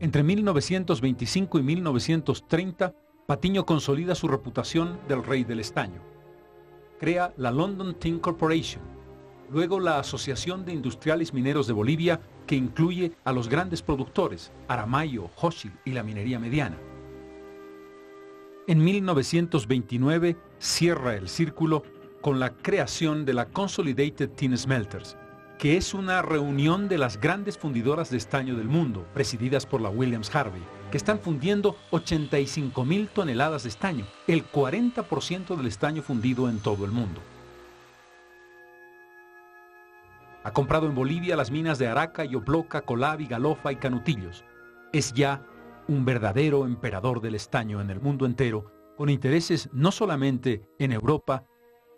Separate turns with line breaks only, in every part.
Entre 1925 y 1930, Patiño consolida su reputación del rey del estaño. Crea la London Tin Corporation, luego la Asociación de Industriales Mineros de Bolivia, que incluye a los grandes productores, Aramayo, Hochschild y la minería mediana. En 1929 cierra el círculo con la creación de la Consolidated Tin Smelters, que es una reunión de las grandes fundidoras de estaño del mundo, presididas por la Williams Harvey, que están fundiendo 85,000 toneladas de estaño, el 40% del estaño fundido en todo el mundo. Ha comprado en Bolivia las minas de Araca, Yoploca, Colabi, Galofa y Canutillos. Es ya un verdadero emperador del estaño en el mundo entero, con intereses no solamente en Europa,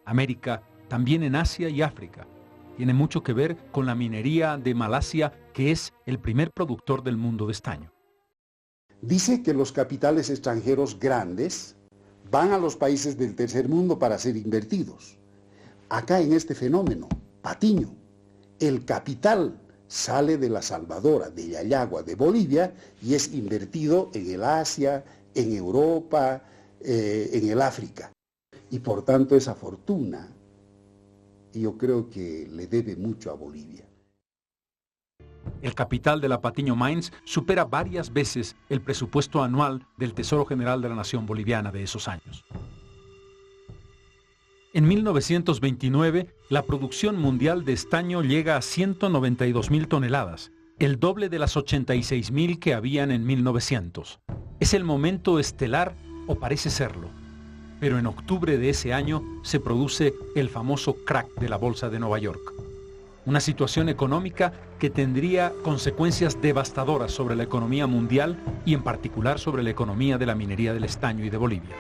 América, también en Asia y África. Tiene mucho que ver con la minería de Malasia, que es el primer productor del mundo de estaño.
Dice que los capitales extranjeros grandes van a los países del tercer mundo para ser invertidos. Acá en este fenómeno, Patiño, el capital sale de la Salvadora, de Yayagua, de Bolivia, y es invertido en el Asia, en Europa, en el África. Y por tanto esa fortuna, yo creo que le debe mucho a Bolivia.
El capital de la Patiño Mines supera varias veces el presupuesto anual del Tesoro General de la Nación Boliviana de esos años. En 1929, la producción mundial de estaño llega a 192,000 toneladas, el doble de las 86,000 que habían en 1900. Es el momento estelar, o parece serlo. Pero en octubre de ese año se produce el famoso crack de la Bolsa de Nueva York. Una situación económica que tendría consecuencias devastadoras sobre la economía mundial y en particular sobre la economía de la minería del estaño y de Bolivia.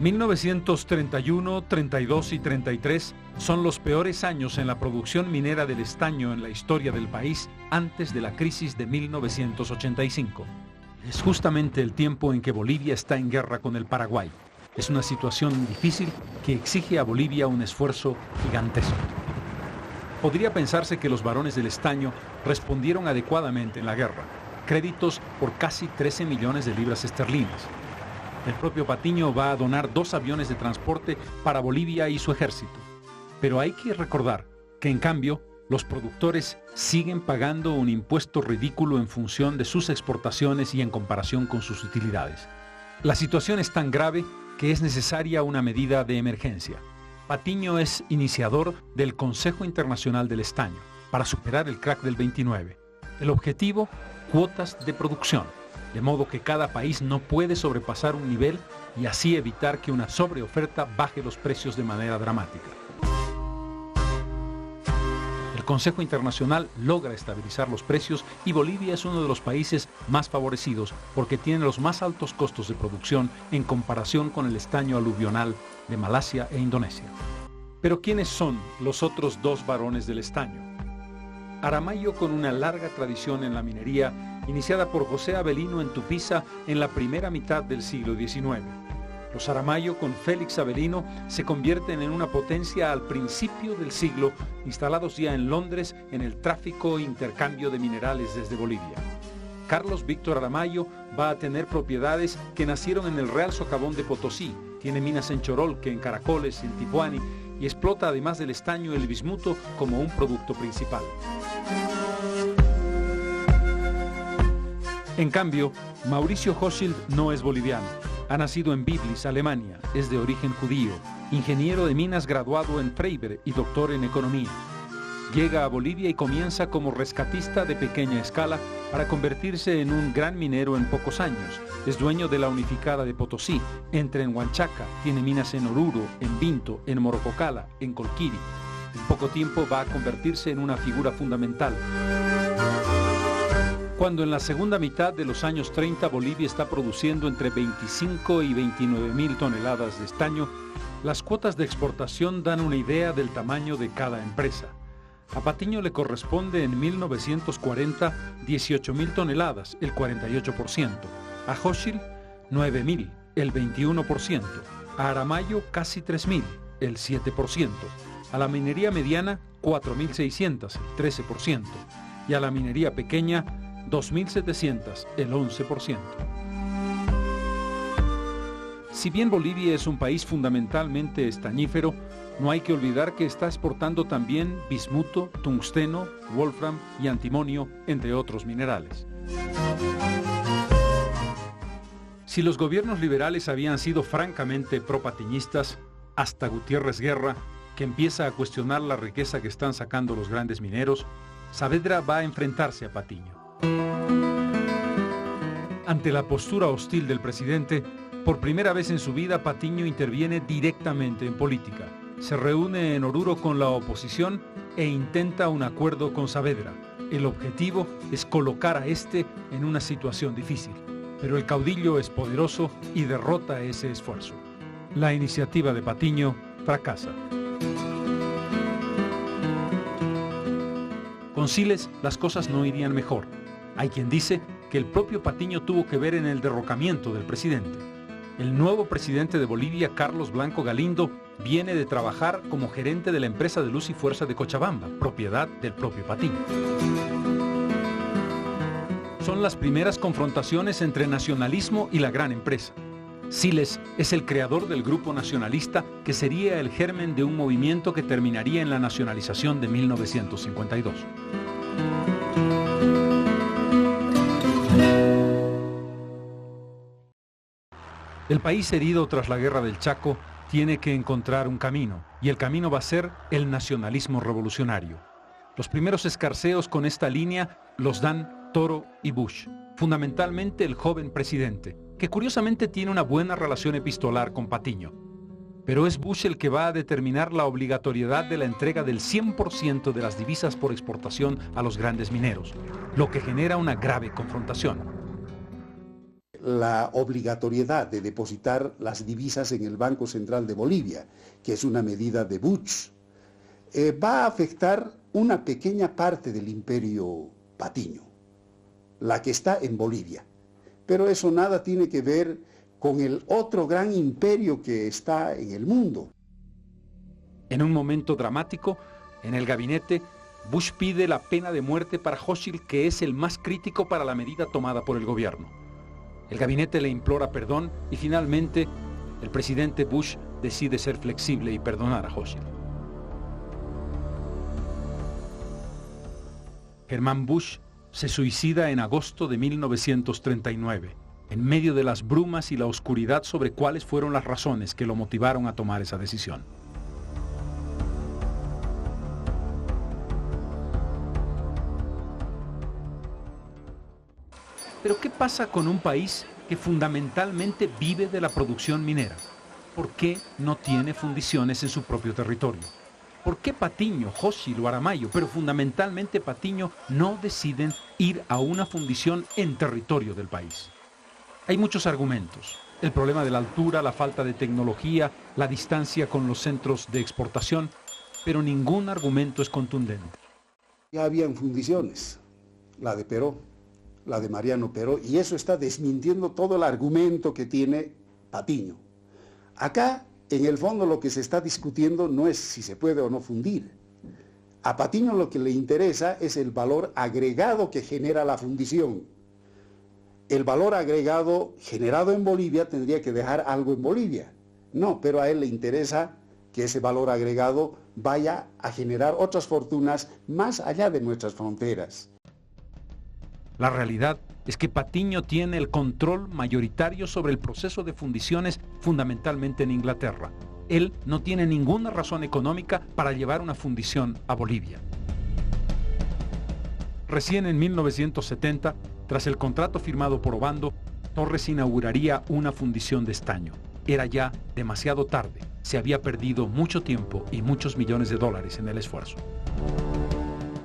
1931, 32 y 33 son los peores años en la producción minera del estaño en la historia del país antes de la crisis de 1985. Es justamente el tiempo en que Bolivia está en guerra con el Paraguay. Es una situación difícil que exige a Bolivia un esfuerzo gigantesco. Podría pensarse que los varones del estaño respondieron adecuadamente en la guerra. Créditos por casi 13 millones de libras esterlinas. El propio Patiño va a donar 2 aviones de transporte para Bolivia y su ejército. Pero hay que recordar que, en cambio, los productores siguen pagando un impuesto ridículo en función de sus exportaciones y en comparación con sus utilidades. La situación es tan grave que es necesaria una medida de emergencia. Patiño es iniciador del Consejo Internacional del Estaño para superar el crack del 29. El objetivo, cuotas de producción, de modo que cada país no puede sobrepasar un nivel y así evitar que una sobreoferta baje los precios de manera dramática. El Consejo Internacional logra estabilizar los precios y Bolivia es uno de los países más favorecidos porque tiene los más altos costos de producción en comparación con el estaño aluvional de Malasia e Indonesia. Pero ¿quiénes son los otros 2 varones del estaño? Aramayo, con una larga tradición en la minería, iniciada por José Avelino en Tupiza en la primera mitad del siglo XIX. Los Aramayo, con Félix Avelino, se convierten en una potencia al principio del siglo, instalados ya en Londres en el tráfico e intercambio de minerales desde Bolivia. Carlos Víctor Aramayo va a tener propiedades que nacieron en el Real Socavón de Potosí, tiene minas en Chorolque, en Caracoles, en Tipuani, y explota además del estaño el bismuto como un producto principal. En cambio, Mauricio Hochschild no es boliviano. Ha nacido en Biblis, Alemania, es de origen judío, ingeniero de minas graduado en Freiberg y doctor en economía. Llega a Bolivia y comienza como rescatista de pequeña escala para convertirse en un gran minero en pocos años. Es dueño de la Unificada de Potosí, entra en Huanchaca, tiene minas en Oruro, en Vinto, en Morococala, en Colquiri. En poco tiempo va a convertirse en una figura fundamental. Cuando en la segunda mitad de los años 30 Bolivia está produciendo entre 25 y 29,000 toneladas de estaño, las cuotas de exportación dan una idea del tamaño de cada empresa. A Patiño le corresponde en 1940 18,000 toneladas, el 48%. A Hochschild 9,000, el 21%. A Aramayo casi 3,000, el 7%. A la minería mediana 4,600, el 13%. y a la minería pequeña 2.700, el 11%. Si bien Bolivia es un país fundamentalmente estañífero, no hay que olvidar que está exportando también bismuto, tungsteno, wolfram y antimonio, entre otros minerales. Si los gobiernos liberales habían sido francamente pro-patiñistas, hasta Gutiérrez Guerra, que empieza a cuestionar la riqueza que están sacando los grandes mineros, Saavedra va a enfrentarse a Patiño. Ante la postura hostil del presidente, por primera vez en su vida Patiño interviene directamente en política. Se reúne en Oruro con la oposición e intenta un acuerdo con Saavedra. El objetivo es colocar a este en una situación difícil, pero el caudillo es poderoso y derrota ese esfuerzo. La iniciativa de Patiño fracasa. Con Siles las cosas no irían mejor. Hay quien dice que el propio Patiño tuvo que ver en el derrocamiento del presidente. El nuevo presidente de Bolivia, Carlos Blanco Galindo, viene de trabajar como gerente de la empresa de luz y fuerza de Cochabamba, propiedad del propio Patiño. Son las primeras confrontaciones entre nacionalismo y la gran empresa. Siles es el creador del grupo nacionalista que sería el germen de un movimiento que terminaría en la nacionalización de 1952. El país herido tras la guerra del Chaco tiene que encontrar un camino, y el camino va a ser el nacionalismo revolucionario. Los primeros escarceos con esta línea los dan Toro y Bush, fundamentalmente el joven presidente, que curiosamente tiene una buena relación epistolar con Patiño. Pero es Bush el que va a determinar la obligatoriedad de la entrega del 100% de las divisas por exportación a los grandes mineros, lo que genera una grave confrontación.
La obligatoriedad de depositar las divisas en el Banco Central de Bolivia, que es una medida de Bush, va a afectar una pequeña parte del imperio Patiño, la que está en Bolivia. Pero eso nada tiene que ver con el otro gran imperio que está en el mundo.
En un momento dramático, en el gabinete, Bush pide la pena de muerte para Hochschild, que es el más crítico para la medida tomada por el gobierno. El gabinete le implora perdón y finalmente el presidente Bush decide ser flexible y perdonar a Hochschild. Germán Bush se suicida en agosto de 1939, en medio de las brumas y la oscuridad sobre cuáles fueron las razones que lo motivaron a tomar esa decisión. Pero ¿qué pasa con un país que fundamentalmente vive de la producción minera? ¿Por qué no tiene fundiciones en su propio territorio? ¿Por qué Patiño, Hochschild o Aramayo, pero fundamentalmente Patiño, no deciden ir a una fundición en territorio del país? Hay muchos argumentos. El problema de la altura, la falta de tecnología, la distancia con los centros de exportación, pero ningún argumento es contundente.
Ya habían fundiciones, la de Peró, la de Mariano Peró, y eso está desmintiendo todo el argumento que tiene Patiño. Acá, en el fondo, lo que se está discutiendo no es si se puede o no fundir. A Patiño lo que le interesa es el valor agregado que genera la fundición. El valor agregado generado en Bolivia tendría que dejar algo en Bolivia. No, pero a él le interesa que ese valor agregado vaya a generar otras fortunas más allá de nuestras fronteras.
La realidad es que Patiño tiene el control mayoritario sobre el proceso de fundiciones fundamentalmente en Inglaterra. Él no tiene ninguna razón económica para llevar una fundición a Bolivia. Recién en 1970, tras el contrato firmado por Obando, Torres inauguraría una fundición de estaño. Era ya demasiado tarde, se había perdido mucho tiempo y muchos millones de dólares en el esfuerzo.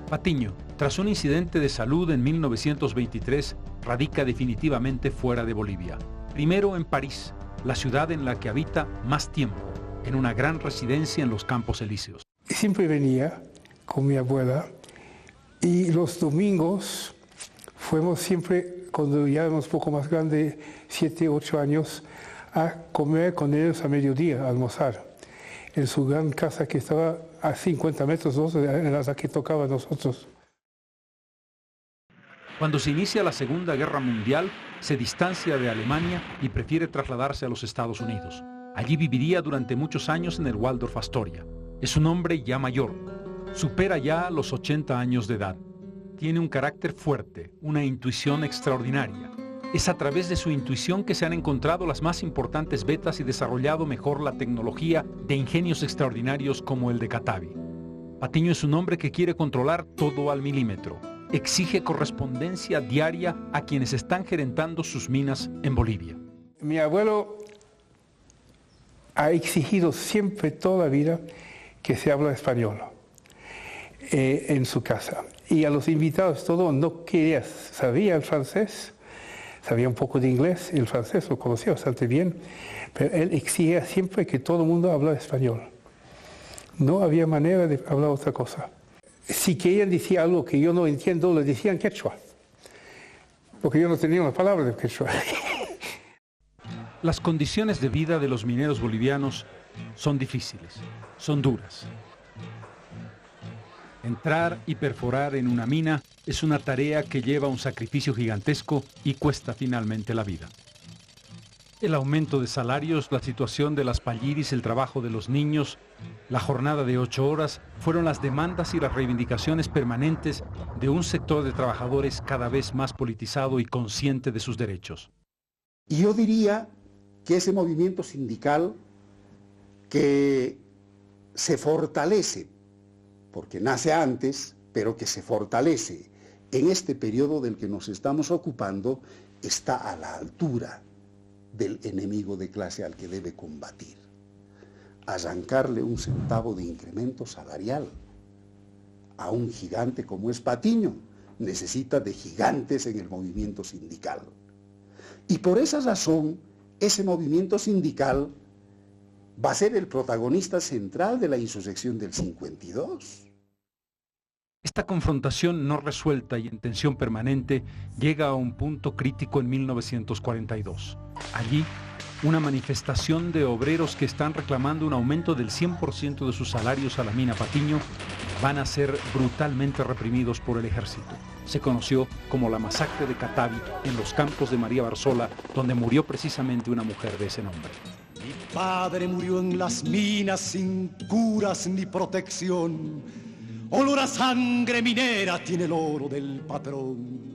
Patiño, tras un incidente de salud en 1923, radica definitivamente fuera de Bolivia. Primero en París, la ciudad en la que habita más tiempo, en una gran residencia en los Campos Elíseos.
Siempre venía con mi abuela y los domingos fuimos siempre, cuando ya éramos un poco más grandes, 7, 8 años, a comer con ellos a mediodía, a almorzar, en su gran casa que estaba a 50 metros de la que tocaba a nosotros.
Cuando se inicia la Segunda Guerra Mundial, se distancia de Alemania y prefiere trasladarse a los Estados Unidos. Allí viviría durante muchos años en el Waldorf Astoria. Es un hombre ya mayor. Supera ya los 80 años de edad. Tiene un carácter fuerte, una intuición extraordinaria. Es a través de su intuición que se han encontrado las más importantes vetas y desarrollado mejor la tecnología de ingenios extraordinarios como el de Katabi. Patiño es un hombre que quiere controlar todo al milímetro. Exige correspondencia diaria a quienes están gerentando sus minas en Bolivia.
Mi abuelo ha exigido siempre toda la vida que se habla español en su casa. Y a los invitados todo no quería, sabía el francés, sabía un poco de inglés, el francés lo conocía bastante bien, pero él exigía siempre que todo el mundo hablara español. No había manera de hablar otra cosa. Si querían decir algo que yo no entiendo, le decían quechua, porque yo no tenía una palabra de quechua.
Las condiciones de vida de los mineros bolivianos son difíciles, son duras. Entrar y perforar en una mina es una tarea que lleva un sacrificio gigantesco y cuesta finalmente la vida. El aumento de salarios, la situación de las palliris, el trabajo de los niños, la jornada de 8 horas fueron las demandas y las reivindicaciones permanentes de un sector de trabajadores cada vez más politizado y consciente de sus derechos.
Y yo diría que ese movimiento sindical que se fortalece, porque nace antes, pero que se fortalece en este periodo del que nos estamos ocupando, está a la altura del enemigo de clase al que debe combatir. Arrancarle un centavo de incremento salarial a un gigante como es Patiño necesita de gigantes en el movimiento sindical. Y por esa razón, ese movimiento sindical va a ser el protagonista central de la insurrección del 52.
Esta confrontación no resuelta y en tensión permanente llega a un punto crítico en 1942. Allí, una manifestación de obreros que están reclamando un aumento del 100% de sus salarios a la mina Patiño van a ser brutalmente reprimidos por el ejército. Se conoció como la masacre de Katabi en los campos de María Barzola, donde murió precisamente una mujer de ese nombre.
Mi padre murió en las minas sin curas ni protección. Olor a sangre minera tiene el oro del patrón.